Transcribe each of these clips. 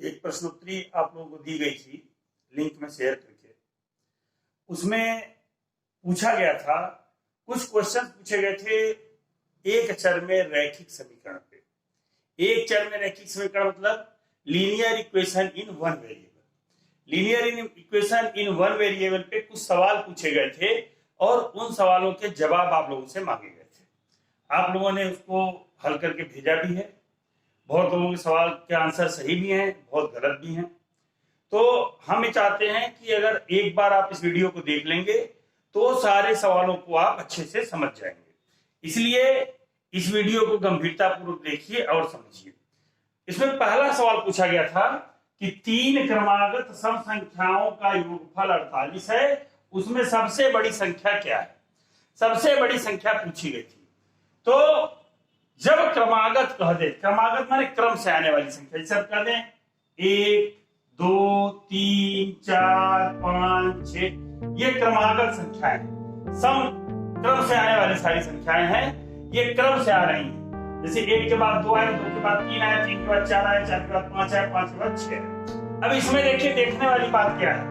एक प्रश्नोत्तरी आप लोगों को दी गई थी लिंक में शेयर करके। उसमें पूछा गया था, कुछ क्वेश्चन पूछे गए थे एक चर में रैखिक समीकरण पे। एक चर में रैखिक समीकरण मतलब linear equation in one variable. Linear equation in one variable पे कुछ सवाल पूछे गए थे और उन सवालों के जवाब आप लोगों से मांगे गए थे। आप लोगों ने उसको हल करके भेजा भी है। बहुत लोगों के सवाल के आंसर सही भी हैं, बहुत गलत भी हैं। तो हम ये चाहते हैं कि अगर एक बार आप इस वीडियो को देख लेंगे तो सारे सवालों को आप अच्छे से समझ जाएंगे। इसलिए इस वीडियो को गंभीरतापूर्वक देखिए और समझिए। इसमें पहला सवाल पूछा गया था कि तीन क्रमागत सम संख्याओं का योगफल 48 है, उसमें सबसे बड़ी संख्या क्या है। सबसे बड़ी संख्या पूछी गई थी। तो जब क्रमागत कह दे, क्रमागत माने क्रम से आने वाली संख्या, जैसे आप कह दें 1 2 3 4 5 6, ये क्रमागत संख्याएं सम क्रम से आने वाली सारी संख्याएं हैं, ये क्रम से आ रही हैं। जैसे 1 के बाद 2 आए, 2 के बाद 3 आए, 3 के बाद 4 आए, 4 के बाद 5 आए, 5 के बाद 6 आए। अब इसमें देखिए, देखने वाली बात क्या है,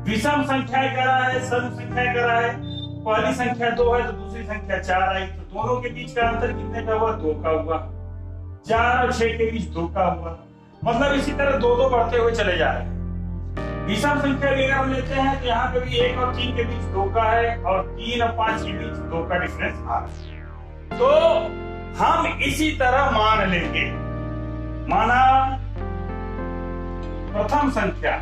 विषम संख्याएं कर रहा है, सम संख्याएं कर रहा है। पहली संख्या 2 है तो दूसरी संख्या 4 आई, तो दोनों के बीच का अंतर कितने का हुआ, 2 का हुआ। 4 और 6 के बीच 2 का हुआ, मतलब इसी तरह 2-2 बढ़ते हुए चले जा रहे हैं। विषम संख्या भी अगर हम लेते हैं तो यहाँ पे भी 1 और 3 के बीच 2 का है और 3 और 5 के बीच 2 का डिफरेंस आ रहा है। तो हम इसी तरह मान लेंगे, माना प्रथम संख्या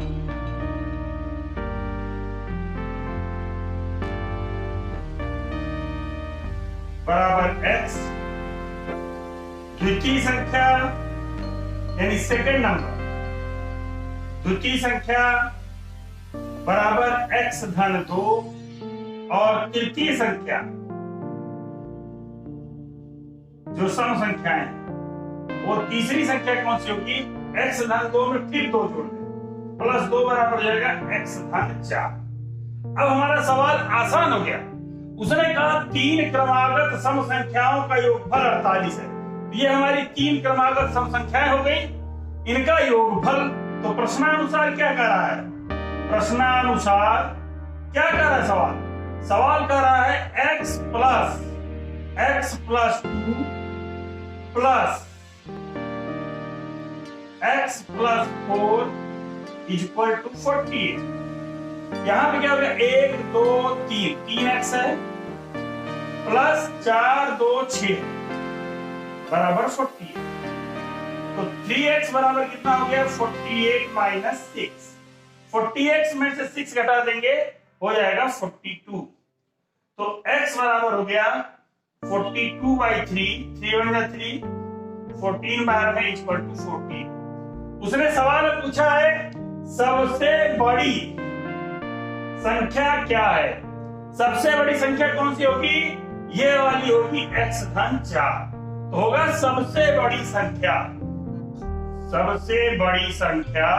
बराबर x, द्वितीय संख्या यानी सेकंड नंबर, द्वितीय संख्या बराबर x धन 2 और तृतीय संख्या जो सम संख्याएं हैं वो तीसरी संख्या कौन सी होगी, x धन 2 में फिर 2 जोड़ दें, प्लस 2 बराबर हो जाएगा x धन 4। अब हमारा सवाल आसान हो गया। उसने कहा तीन क्रमागत सम संख्याओं का योगफल 48 है। ये हमारी तीन क्रमागत सम संख्याएं हो गई, इनका योगफल। तो प्रश्नानुसार क्या कर रहा है, प्रश्नानुसार क्या कर रहा है सवाल, सवाल कर रहा है x plus 2 plus x plus 4 equal to 48। यहां पे क्या हो गया, 1 2 3, 3x है प्लस 4 2 6 बराबर 48। तो 3x बराबर कितना हो गया, 48 माइनस 6। 48 में से 6 घटा देंगे हो जाएगा 42। तो x बराबर हो गया 42 बाई 3, 3 1 3, 14 बाहर में इक्वल टू 14। उसने सवाल पूछा है सबसे बड़ी संख्या क्या है। सबसे बड़ी संख्या कौन सी होगी, ये वाली होगी x धन 4। तो होगा सबसे बड़ी संख्या, सबसे बड़ी संख्या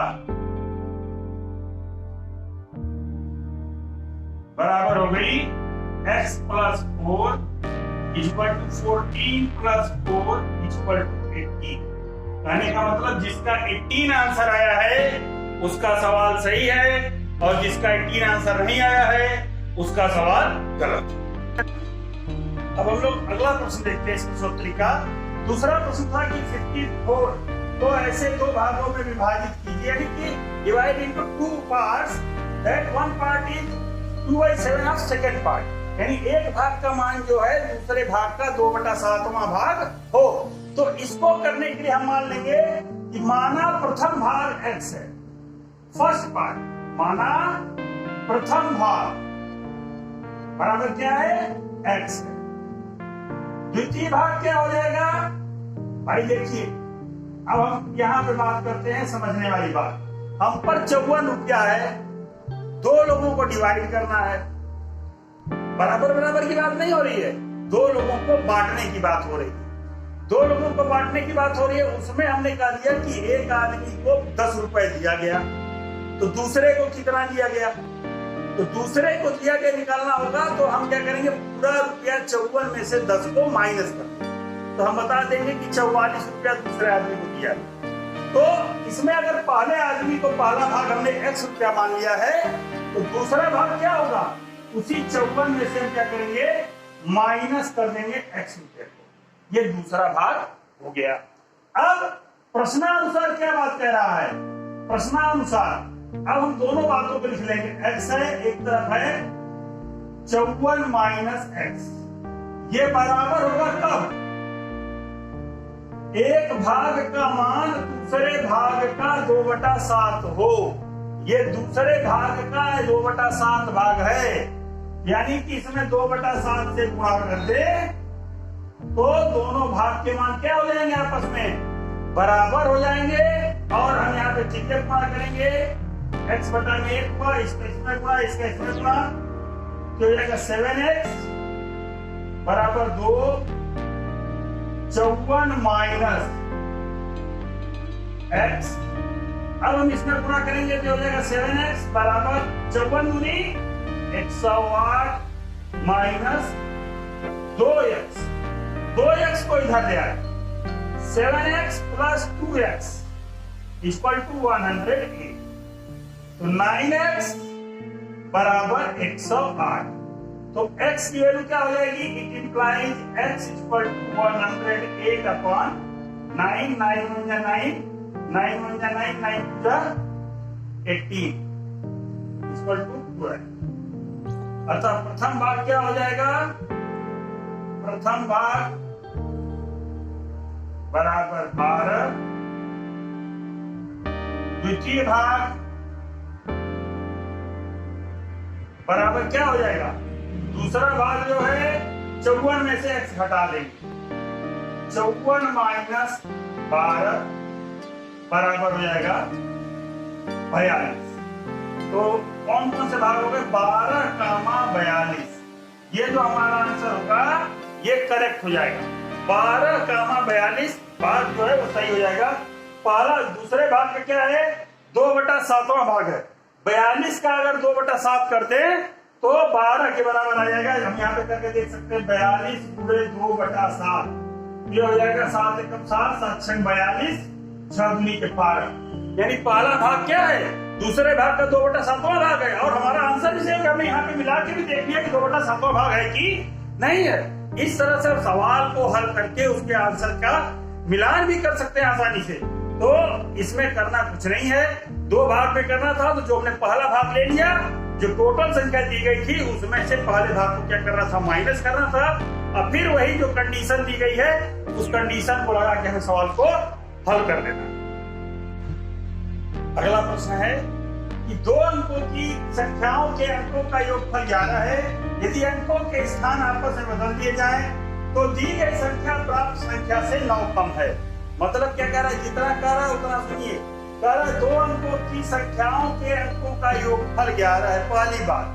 बराबर हो गई x plus 4 equal to 14 plus 4 equal to 18। कहने का मतलब जिसका 18 आंसर आया है उसका सवाल सही है और जिसका 18 आंसर नहीं आया है उसका सवाल गलत। अब हम लोग अगला प्रश्न देखते हैं इस प्रश्नोत्तरी का। दूसरा प्रश्न था कि 54 को ऐसे दो भागों में विभाजित कीजिए, यानी कि divide into 2 parts that one part is 2/7 of second part, यानी एक भाग का मान जो है दूसरे भाग का 2/7वां भाग हो। तो इसको करने के लिए हम मान लेंगे कि माना प्रथम भाग x है, फर्स्ट पार्ट माना प्रथम भाग बराबर क्या है, x है। द्वितीय भाग क्या हो जाएगा भाई, देखिए अब हम यहां पे बात करते हैं समझने वाली बात। हम पर 54 रुपया है, दो लोगों को डिवाइड करना है, बराबर बराबर की बात नहीं हो रही है, दो लोगों को बांटने की बात हो रही है। दो लोगों को बांटने की बात हो रही है, उसमें हमने कह दिया कि एक आदमी को 10 रुपए दिया गया, तो दूसरे को कितना दिया गया, तो दूसरे को दिया गया निकालना होगा। तो हम क्या करेंगे, पूरा रुपया 54 में से 10 को माइनस कर, तो हम बता देंगे कि 44 रुपया दूसरे आदमी को दिया। तो इसमें अगर पहले आदमी को पहला भाग हमने x रुपया मान लिया है, तो दूसरा भाग क्या होगा, उसी 54 में से हम क्या करेंगे, माइनस कर देंगे x रुपये को। ये दूसरा भाग हो गया। अब प्रश्नानुसार क्या बात कह रहा है, प्रश्नानुसार अब हम दोनों बातों को लिख लेंगे। x है एक तरफ है 54 माइनस x, ये बराबर होगा कब, एक भाग का मान दूसरे भाग का 2/7 हो। ये दूसरे भाग का 2/7 भाग है, यानी कि इसमें 2/7 से गुणा कर दे तो दोनों भाग के मान क्या हो जाएंगे, आपस में बराबर हो जाएंगे। और हम यहाँ पे ठीक गुणा करेंगे, x बटा में 1 हुआ, इसका इसमें गुणा, इसका इसमें गुणा, तो हो जाएगा 7x बराबर 2, 54 माइनस x। अब हम इसमें गुणा करेंगे तो हो जाएगा 7x बराबर 54 दूनी 108 माइनस 2x, 2x को इधर ले आए, 7x plus 2x equal to 108, तो 9x बराबर 108। तो x की वैल्यू क्या हो जाएगी, it implies x equal to 108 upon 9, 9 1 जा 9, 9 1 जा 9, 9 2 जा 18 इक्वल टू 12। अतः प्रथम भाग क्या हो जाएगा, प्रथम भाग बराबर 12, द्वितीय भाग बराबर क्या हो जाएगा, दूसरा भाग जो है 54 में से x हटा देंगे, 54 माइनस 12 बराबर हो जाएगा 42। तो कौन कौन से भाग हो गए, 12, 42, ये जो हमारा आंसर होगा ये करेक्ट हो जाएगा। 12, 42 भाग जो है वो सही हो जाएगा। पहला दूसरे भाग में क्या है, 2/7वां भाग है। 42 का अगर 2/7 करते हैं तो 12 के बराबर आ जाएगा। हम यहाँ पे करके देख सकते हैं, 42 पूरे 2/7, ये हो जाएगा 7 एकम 7, 7 6 42, 6 दूनी के 12। यानी पहला भाग क्या है, दूसरे भाग का 2/7वां भाग है। और हमारा आंसर इसे हमें यहाँ पे मिला के भी देख लिया कि 2/7वां भाग है कि नहीं है। इस तरह से सवाल को हल करके उसके आंसर का मिलान भी कर सकते हैं आसानी से। तो इसमें करना कुछ नहीं है, 2 भाग में करना था, तो जो हमने पहला भाग ले लिया, जो टोटल संख्या दी गई थी उसमें से पहले भाग को क्या करना था, माइनस करना था। और फिर वही जो कंडीशन दी गई है उस कंडीशन को लगा के हमें सवाल को हल कर देना। अगला प्रश्न है कि 2 अंकों की संख्याओं के अंकों का योगफल 11 है। यदि अंकों के स्थान आपस में बदल दिए जाएं तो दी गई संख्या प्राप्त संख्या से 9 कम है। मतलब क्या कह रहा है, जितना कह रहा है उतना सुनिए। कह रहा है 2 अंकों की संख्याओं के अंकों का योगफल 11 है। पहली बात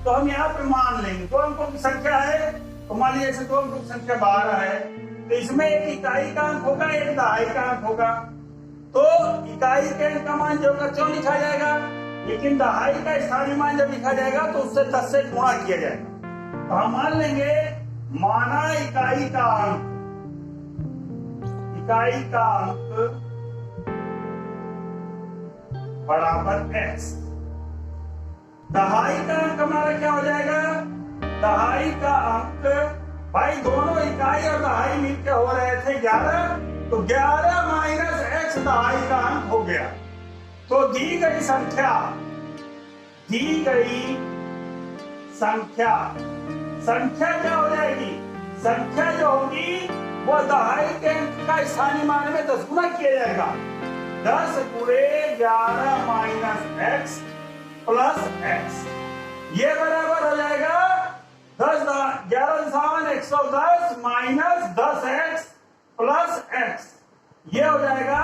तो हम यहाँ पे मान लेंगे 2 अंकों की संख्या है, तो मान लीजिए जैसे 2 अंकों की संख्या 12 है, तो इसमें एक इकाई का अंक होगा, एक दहाई का अंक होगा। तो इकाई के अंक का मान जो होगा क्यों लिखा जाएगा, लेकिन दहाई का स्थानीय मान जब लिखा जाएगा तो उससे 10 से गुणा किया जाएगा। तो हम मान लेंगे माना इकाई का अंक, इकाई का अंक बराबर x, दहाई का अंक हमारा क्या हो जाएगा, दहाई का अंक, भाई दोनों इकाई और दहाई मिलकर हो रहे थे 11, तो 11 माइनस x दहाई का अंक हो गया। तो दी गई संख्या, दी गई संख्या, संख्या क्या हो जाएगी, संख्या जो होगी वो दहाई के अंक का स्थानीय मान में 10 गुना किया जाएगा। 10 गुणे 11 माइनस x प्लस x, ये बराबर हो जाएगा 10 11 दशावन 110 माइनस 10x प्लस x, ये हो जाएगा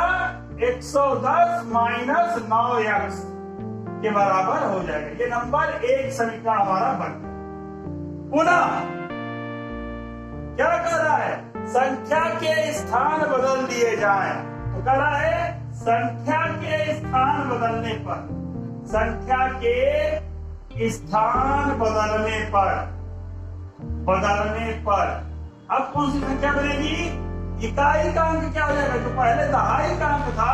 110 माइनस 9x के बराबर हो जाएगा। ये नंबर 1 समीकरण हमारा बन गया। पुनः क्या कर रहा है, संख्या के स्थान बदल दिए जाएं, तो कह रहा है संख्या के स्थान बदलने पर, संख्या के स्थान बदलने पर अब कौन सी संख्या बनेगी, इकाई का अंक क्या हो जाएगा, जो पहले दहाई का अंक था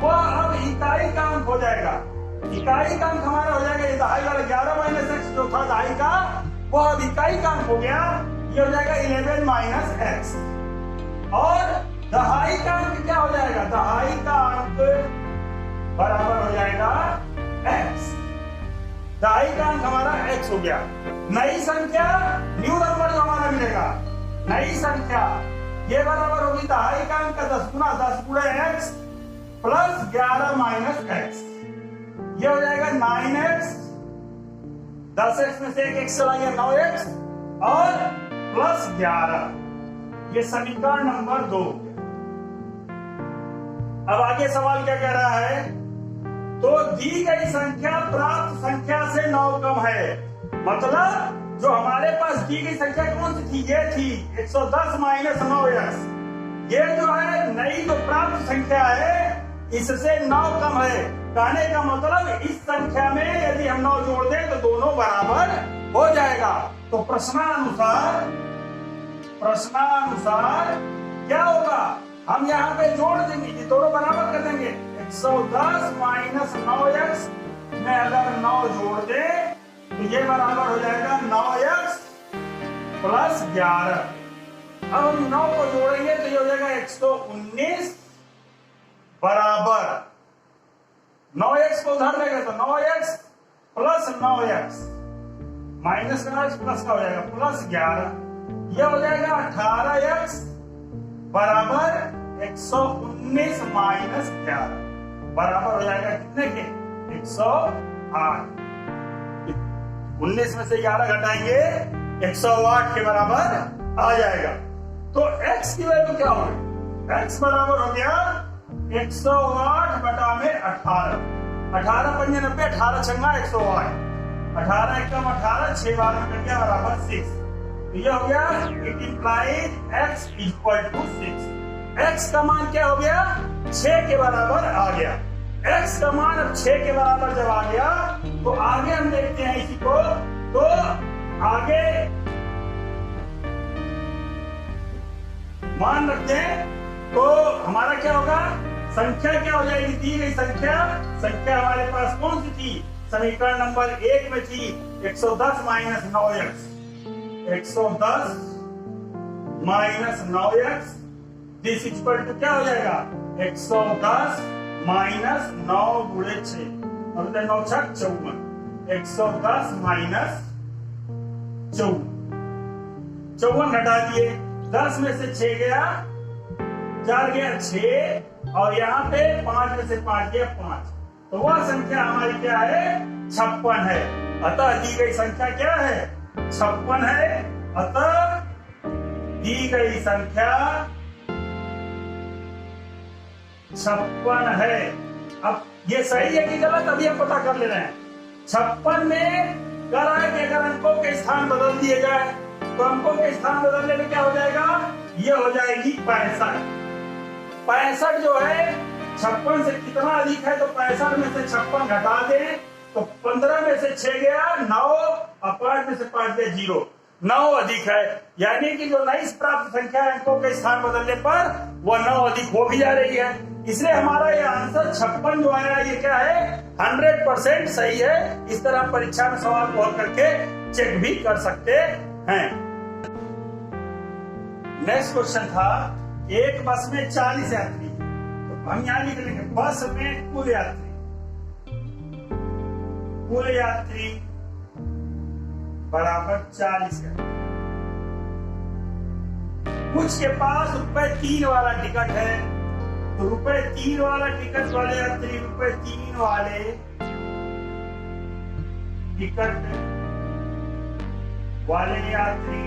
वह अब इकाई का अंक हो जाएगा। इकाई का अंक हमारा हो जाएगा, ये दहाई वाला 11 माइनस एक्स जो था दहाई का, वो अब इकाई का अंक हो गया, ये हो जाएगा 11 माइनस एक्स। और दहाई का अंक क्या हो जाएगा, दहाई का अंक बराबर हो जाएगा एक्स। दहाई का अंक हमारा एक्स हो गया। नई संख्या, न्यू नंबर जो हमारा मिलेगा, नई संख्या ये बराबर होगी दहाई का अंक का 10 गुना 10 गुणे एक्स प्लस 11 माइनस एक्स। ये हो जाएगा 9x, 10x में से एक एक्स चला गया 9x और प्लस 11। ये समीकरण नंबर 2। अब आगे सवाल क्या कह रहा है, तो दी गई संख्या प्राप्त संख्या से 9 कम है। मतलब जो हमारे पास दी गई संख्या कौन सी थी, ये थी 110 माइनस 9x। ये जो है नई जो प्राप्त संख्या है इससे 9 कम है। कहने का मतलब इस संख्या में यदि हम 9 जोड़ दें तो दोनों बराबर हो जाएगा। तो प्रश्नानुसार क्या होगा, हम यहाँ पे जोड़ देंगे, ये दोनों बराबर कर देंगे। 110 माइनस 9x में अगर 9 जोड़ दे तो ये बराबर हो जाएगा 9x प्लस 11। अब हम 9 को जोड़ेंगे तो ये हो जाएगा 119 बराबर 9x को उधर लेंगे तो 9x प्लस 9x माइनस का प्लस का हो जाएगा प्लस 11। यह हो जाएगा 18x बराबर 119 माइनस 11 बराबर हो जाएगा कितने के, 108। 19 में से 11 घटाएंगे 108 के बराबर आ जाएगा। तो x की वैल्यू क्या होगी, x बराबर हो गया 108 बटा में 18। 18 पंजे 90, 18 छंगा 108, 18 एकम 18, 6 बार में कट गया बराबर 6। तो यह हो गया, it implies x equal to 6। x का मान क्या हो गया, 6 के बराबर आ गया। x का मान अब 6 के बराबर जब आ गया तो आगे हम देखते हैं इसी को। तो आगे मान रखते हैं तो हमारा क्या होगा, संख्या क्या हो जाएगी, दी गई संख्या हमारे पास कौन सी थी, समीकरण नंबर 1 में थी 110 minus 9x। 110 minus 9x this equal to क्या हो जाएगा, 110 माइनस 9 गुणे 6 और 9 छक 54। 110 माइनस 54 घटा दिए, 10 में से 6 गया, 4 गया 6 और यहाँ पे 5 में से 5 गया 5। तो वह संख्या हमारी क्या है, 56 है। अतः दी गई संख्या क्या है, 56 है। अतः दी गई संख्या 56 है। अब ये सही है कि गलत, अभी हम पता कर ले रहे हैं। 56 में कर रहा है कि अगर अंकों के स्थान बदल दिए जाए तो अंकों के स्थान बदलने में क्या हो जाएगा, ये हो जाएगी 65। 65 जो है 56 से कितना अधिक है, तो 65 में से 56 घटा दें तो 15 में से 6 गया 9 और 5 में से 5 गया 0, 9 अधिक है। यानी कि जो नई प्राप्त संख्या है अंकों के स्थान बदलने पर वह 9 अधिक हो भी जा रही है। इसलिए हमारा ये आंसर 56 जो आया ये क्या है, 100% सही है। इस तरह परीक्षा में सवाल को हल करके चेक भी कर सकते हैं। नेक्स्ट क्वेश्चन था, एक बस में 40 यात्री, तो हम यहाँ लिख लेंगे बस में कुल यात्री बराबर 40 है। कुछ के पास ₹3 वाला टिकट है, तो ₹3 वाला टिकट वाले यात्री, ₹3 वाले टिकट वाले यात्री,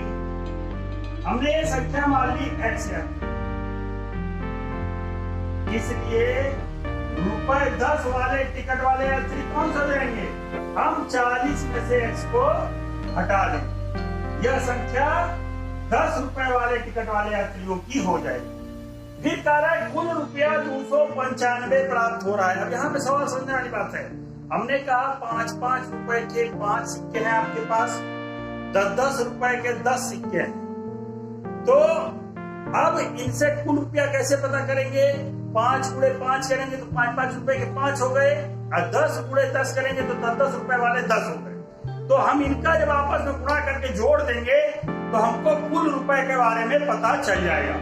हमने ये संख्या मान ली x है, इसलिए ₹10 वाले टिकट वाले यात्री कौन सा जाएंगे, हम 40 में से x को हटा दें। यह संख्या ₹10 वाले टिकट वाले यात्रियों की हो जाएगी। फिर कह रहा है कुल ₹295 प्राप्त हो रहा है। अब यहाँ पे सवाल समझने वाली बात है, हमने कहा 5-5 रुपए के 5 सिक्के हैं आपके पास, 10-10 रुपए के 10 सिक्के हैं, तो अब इनसे कुल रुपया कैसे पता करेंगे? 5 गुणे 5 करेंगे तो 5 रुपए के 5 हो गए, और 10 गुणे 10 करेंगे तो 10 रुपए वाले 10 हो गए। तो हम इनका जब आपस में गुणा करके जोड़ देंगे तो हमको कुल रुपए के बारे में पता चल जाएगा।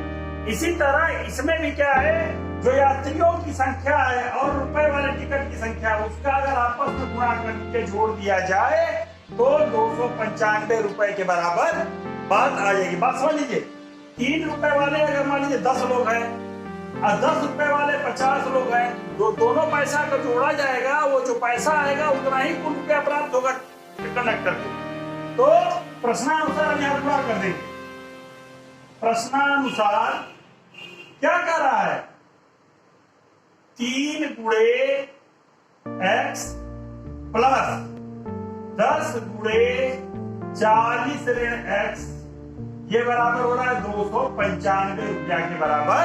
इसी तरह इसमें भी क्या है, जो यात्रियों की संख्या है और रुपए वाले टिकट की संख्या, उसका अगर आपस में गुणा करके जोड़ दिया जाए तो 295 रुपए के बराबर बात आ जाएगी। बात समझ लीजिए, 3 रुपए वाले अगर मान लीजिए 10 लोग हैं और 10 रुपए वाले 50 लोग हैं, तो दोनों पैसा का जोड़ा जाएगा, वो जो पैसा आएगा उतना ही कुल रुपया प्राप्त होगा कंडक्टर को। तो प्रश्नानुसार हम यहाँ गुणा कर देंगे। प्रश्नानुसार क्या कर रहा है? 3 गुणे x प्लस 10 गुणे 40 ऋण x, ये बराबर हो रहा है 295 रुपया के बराबर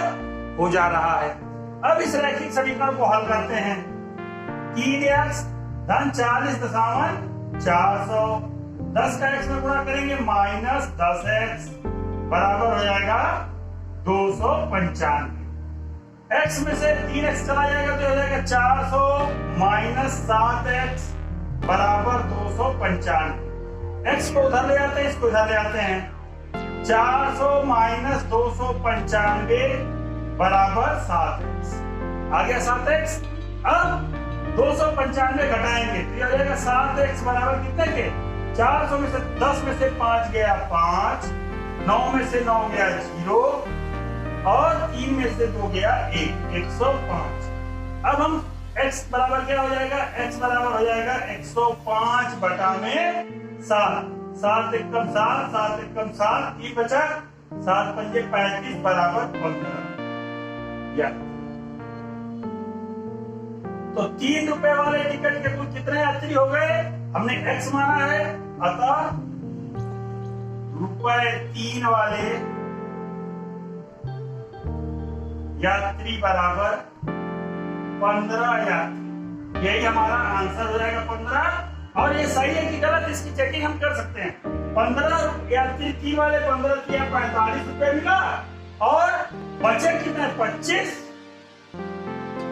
हो जा रहा है। अब इस रैखिक समीकरण को हल करते हैं। 3x धन 40.400, 10 का x में गुणा करेंगे माइनस 10x बराबर हो जाएगा 295। x में से 3x चला जाएगा तो हो जाएगा 400 माइनस 7x बराबर 295। x को उधर ले आते हैं, इसको उधर ले आते हैं। 400 माइनस 295 बराबर 7x, आ गया 7x। अब 295 घटाएंगे तो हो जाएगा 7x बराबर कितने के? 400 में से 10 में से 5 गया 5, 9 में से 9 गया 0 और 3 में से 2 गया 1, 105। अब हम x बराबर क्या हो जाएगा? x बराबर हो जाएगा 105 बटा में 7, 7 एकम 7, 7 एकम 7, 3 बचा, 7 पंजे 35 बराबर 15। या तो 3 रुपए वाले टिकट के कुल कितने यात्री हो गए? हमने x माना है, अतः रुपए 3 वाले यात्री बराबर 15 यात्री। यही हमारा आंसर हो जाएगा 15। और ये सही है कि गलत, इसकी चेकिंग हम कर सकते हैं। 15 यात्री 3 वाले 15 किया 45 रुपए मिला, और बचे कितने?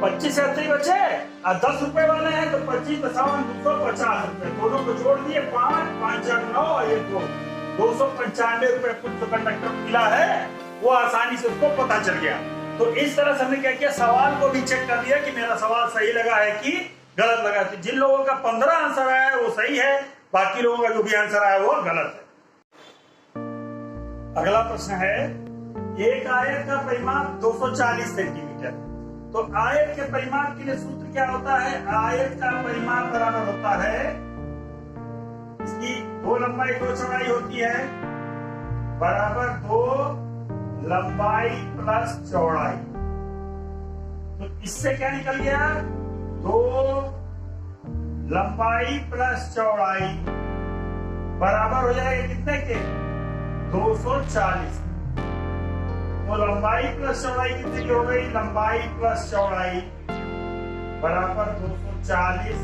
25 यात्री बचे, और 10 रुपए वाले हैं तो 25.250 रुपए, दोनों को जोड़ दिए 5, 5 4 9 और ये 295 रुपए कुछ तो कंडक्टर को मिला है, वो आसानी से उसको पता चल गया। तो इस तरह से हमने क्या किया, सवाल को भी चेक कर लिया कि मेरा सवाल सही लगा है कि गलत लगा। तो जिन लोगों का 15 आंसर आया है वो सही है, बाकी लोगों का जो भी आंसर आया वो गलत है। अगला प्रश्न है, एक आयत का परिमाप 240 सेंटीमीटर। तो आयत के परिमाप के लिए सूत्र क्या होता है? आयत का परिमाप बराबर होता है, इसकी 2 लंबाई 2 चौड़ाई होती है, बराबर 2 लंबाई प्लस चौड़ाई। तो इससे क्या निकल गया? 2 लंबाई प्लस चौड़ाई बराबर हो जाएगा कितने के? 240। तो लंबाई प्लस चौड़ाई कितने की हो गई? लंबाई प्लस चौड़ाई बराबर 240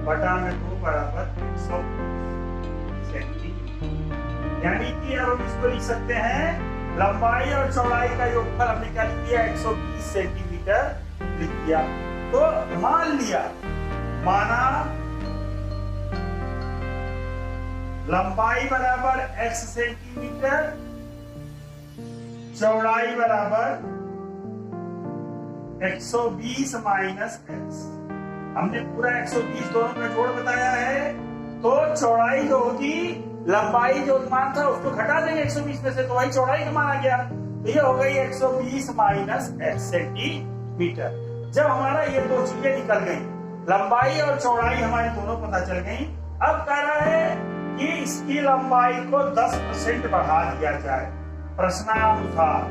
बटा में 2 बराबर 120 सेंटीमीटर। यानी कि अब हम इसको लिख सकते हैं, लंबाई और चौड़ाई का योगफल हमने क्या लिख दिया? 120 सेंटीमीटर लिख दिया। तो मान लिया, माना लंबाई बराबर x सेंटीमीटर, चौड़ाई बराबर 120 माइनस x। हमने पूरा 120 दोनों का जोड़ बताया है, तो चौड़ाई जो होगी, लंबाई जो मान था उसको घटा देंगे 120 में से, तो वही चौड़ाई का मान आ गया। तो ये हो गई 120 माइनस x सेंटीमीटर। जब हमारा ये दो चीजें निकल गई, लंबाई और चौड़ाई हमारी दोनों पता चल गई, अब कह रहा है कि इसकी लंबाई को 10% बढ़ा दिया जाए प्रश्नानुसार।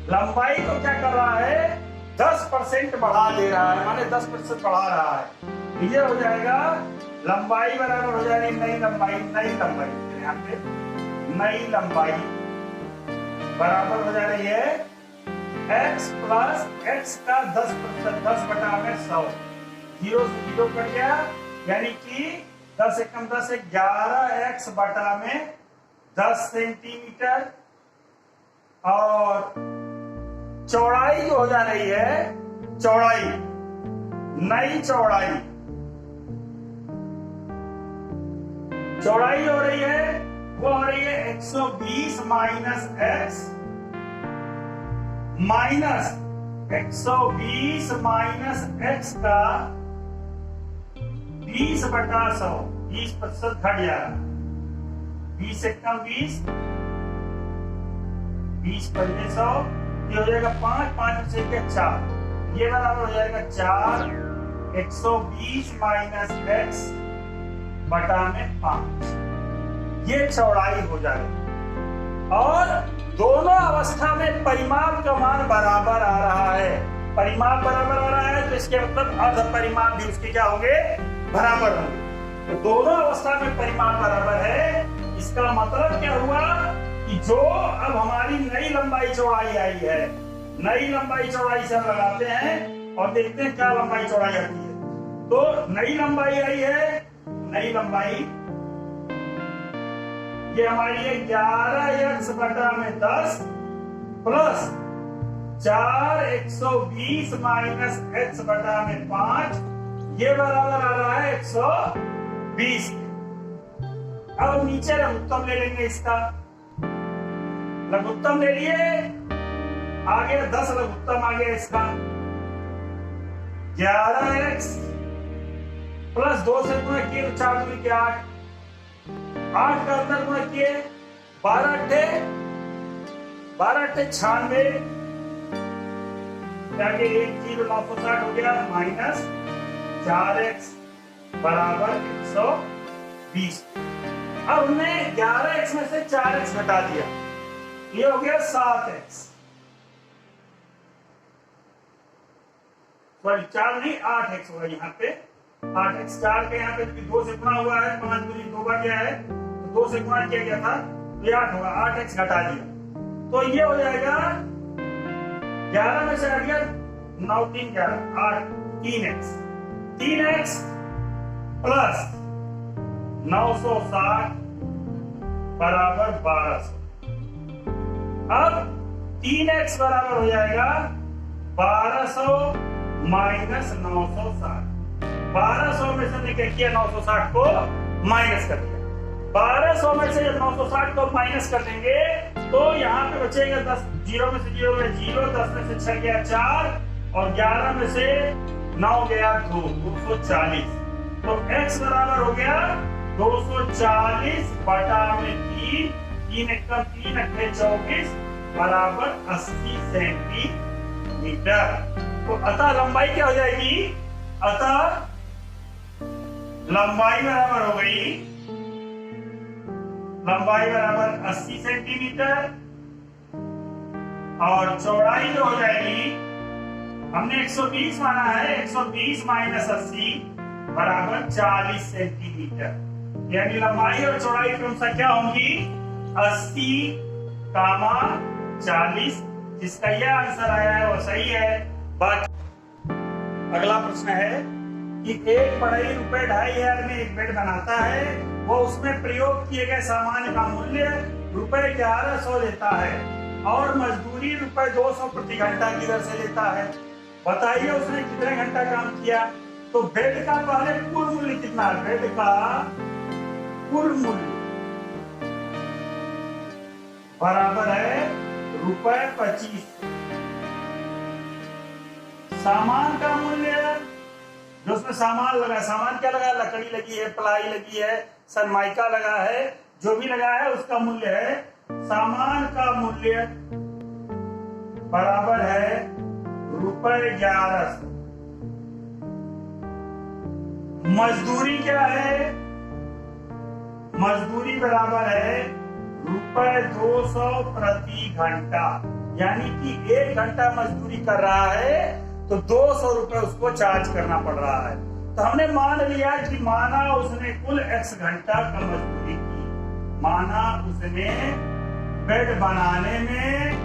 लंबाई को क्या कर रहा है? 10% बढ़ा दे रहा है, माने 10% बढ़ा रहा है। ये हो जाएगा लंबाई बराबर हो जाएगी नई लंबाई, यहाँ पे नई लंबाई बराबर हो जा रही है x प्लस x का 10%, 10 बटा में 100, 0 से 0 कट गया, यानी कि 10 एकम 10 11x बटा में 10 सेंटीमीटर और चौड़ाई जो हो जा रही है, चौड़ाई, नई चौड़ाई हो रही है, वो हो रही है 120 minus x, minus 120 minus x का 20/100, 20% घट जाएगा, 20 से कम 20, 20 पंजे 100, ये हो जाएगा 5, 5 से 4, ये बराबर हो जाएगा 4, 120 माइनस एक्स बटा में 5, ये चौड़ाई हो जाएगी। और दोनों अवस्था में परिमाप का मान बराबर आ रहा है, परिमाप बराबर आ रहा है, तो इसके मतलब अर्ध परिमाप भी उसके क्या होंगे, बराबर होंगे। तो दोनों अवस्था में परिमाप बराबर है, इसका मतलब क्या हुआ कि जो अब हमारी नई लंबाई चौड़ाई आई है, नई लंबाई चौड़ाई से हम लगाते हैं और देखते हैं क्या लंबाई चौड़ाई आती है। तो नई लंबाई आई है, नई लंबाई ये हमारी है 11x बटा में 10 प्लस 4 120 माइनस x बटा में 5, ये बराबर आ रहा है 120। अब नीचे लघुत्तम ले लेंगे, इसका लघुत्तम ले लिए, आगे 10 लघुत्तम आ गया इसका, 11x प्लस 2 से गुणा किए तो 4 दूनी के 8, 8 का अंदर गुणा किए 12 अट्ठे 96, आगे 1,960 हो गया, माइनस 4x बराबर 120। अब हमने 11x में से 4x घटा दिया, ये हो गया 7x, सॉरी 4 नहीं 8x होगा यहाँ पे, 8x 4 के यहाँ पे 2 से गुणा हुआ है, 5 दूनी 2 बार गया है, तो 2 से गुणा किया गया था, तो ये 8 होगा, 8x घटा दिया, तो ये हो जाएगा 11 में से हट गया 9 3 11 8, 3x प्लस 960 बराबर 1200। अब 3x बराबर हो जाएगा 1200 माइनस 960, 1200 में से क्या किया, 960 को माइनस कर दिया, 1200 में से जब 960 को माइनस कर देंगे तो यहाँ पे बचेगा 10, 0 में से 0 गया 0, 10 में से 6 गया 4 और 11 में से 9 गया 2, 240। तो x बराबर हो गया 240 बटा में 3, 3 एकम 3 अट्ठे 24 बराबर 80 सेंटीमीटर। तो अतः लंबाई क्या हो जाएगी, अतः लंबाई बराबर हो गई, लंबाई बराबर 80 सेंटीमीटर और चौड़ाई जो हो जाएगी, हमने 120 माना है, 120 माइनस 80 बराबर 40 सेंटीमीटर, यानी लंबाई और चौड़ाई क्रमशः क्या होंगी, 80, 40। जिसका यह आंसर आया है वो सही है। अगला प्रश्न है कि एक बढ़ई रुपए 2,500 में एक बेड बनाता है, वो उसमें प्रयोग किए गए सामान का मूल्य रुपए 1100 लेता है और मजदूरी रुपए 200 प्रति घंटा की दर से लेता है। बताइए उसने कितने घंटा काम किया। तो बेड का पहले कुल मूल्य कितना है, बेड का कुल मूल्य बराबर है रुपए 25। सामान का मूल्य जो उसमें सामान लगा, सामान क्या लगा, लकड़ी लगी है, प्लाई लगी है, सनमाइका लगा है, जो भी लगा है उसका मूल्य है, सामान का मूल्य बराबर है रुपए 1100। मजदूरी क्या है, मजदूरी बराबर है रुपए 200 प्रति घंटा, यानी कि 1 घंटा मजदूरी कर रहा है तो 200 रुपए उसको चार्ज करना पड़ रहा है। तो हमने मान लिया कि माना उसने कुल x घंटा का मजदूरी की, माना उसने बेड बनाने में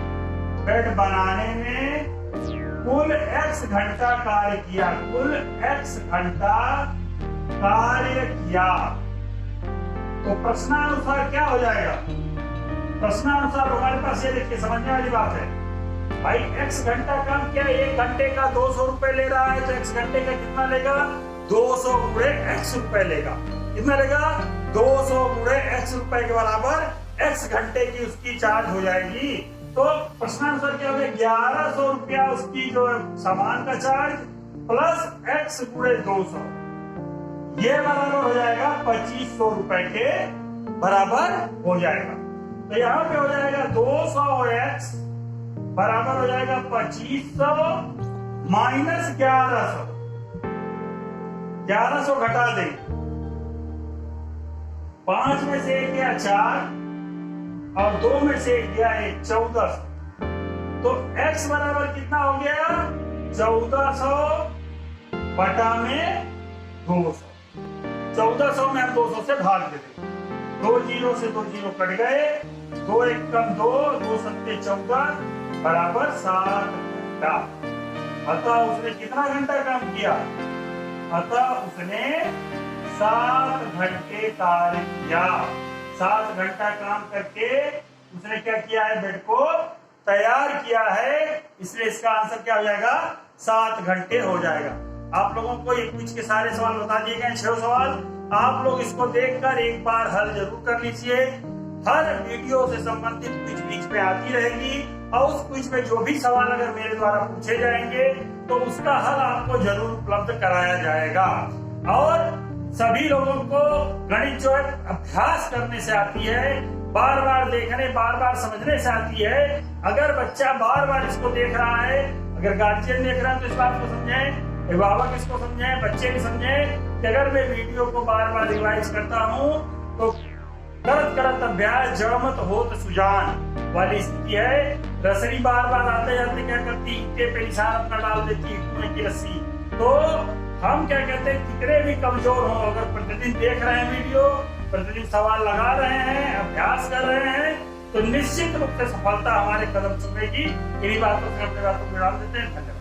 कुल x घंटा कार्य किया, कुल x घंटा कार्य किया। तो प्रश्नानुसार क्या हो जाएगा, प्रश्नानुसार हमारे पास ये देखिए समझने वाली बात है भाई, x घंटा काम किया, 1 घंटे का 200 रुपए ले रहा है तो x घंटे का कितना लेगा, 200 गुणे x रुपए लेगा। कितना लेगा, 200 गुणे x रुपए के बराबर x घंटे की उसकी चार्ज हो जाएगी। तो प्रश्नानुसार क्या हो गया, 1100 रुपया उसकी जो सामान का चार्ज प्लस x गुणे 200, ये बराबर हो जाएगा 2500 रुपए के बराबर हो जाएगा। तो यहाँ पे हो जाएगा 200x बराबर हो जाएगा 2500 माइनस 1100, 1100 घटा देंगे, 5 में से 1 गया 4 और 2 में से 1 गया 1, 1400। तो x बराबर कितना हो गया, 1400 बटा में 200। 1400 में हम 200 से भाग देते, 2 जीरो से 2 जीरो कट गए, 2 1 कम 2, 2 सत्ते 14 बराबर 7 घंटा। अतः उसने कितना घंटा काम किया, अतः उसने 7 घंटे कार्य किया। 7 घंटा काम करके उसने क्या किया है, बेड को तैयार किया है, इसलिए इसका आंसर क्या हो जाएगा, 7 घंटे हो जाएगा। आप लोगों को ये क्विज के सारे सवाल बता दिए गए, 6 सवाल। आप लोग इसको देखकर एक बार हल जरूर कर लीजिए। हर वीडियो से संबंधित क्विज बीच में आती रहेगी और उस क्विज में जो भी सवाल अगर मेरे द्वारा पूछे जाएंगे तो उसका हल आपको जरूर उपलब्ध कराया जाएगा। और सभी लोगों को गणित जो है अभ्यास करने से आती है, बार बार देखने, बार बार समझने से आती है। अगर बच्चा बार बार इसको देख रहा है, अगर गार्जियन देख रहा है तो इस बात को समझें, अभिभावक इसको समझें, बच्चे भी समझें कि अगर मैं वीडियो को बार बार रिवाइज करता हूँ तो करत करत अभ्यास जड़मत होत सुजान वाली स्थिति है। रसरी बार बार आते जाते क्या करती, ईंटे पे निशान अपना डाल देती कुएं की रस्सी। तो हम क्या कहते हैं, कितने भी कमजोर हो, अगर प्रतिदिन देख रहे हैं वीडियो, प्रतिदिन सवाल लगा रहे हैं, अभ्यास कर रहे हैं, तो निश्चित रूप से सफलता हमारे कदम चुमेगी। इन्हीं बातों से अपने बातों को विराम देते हैं। धन्यवाद।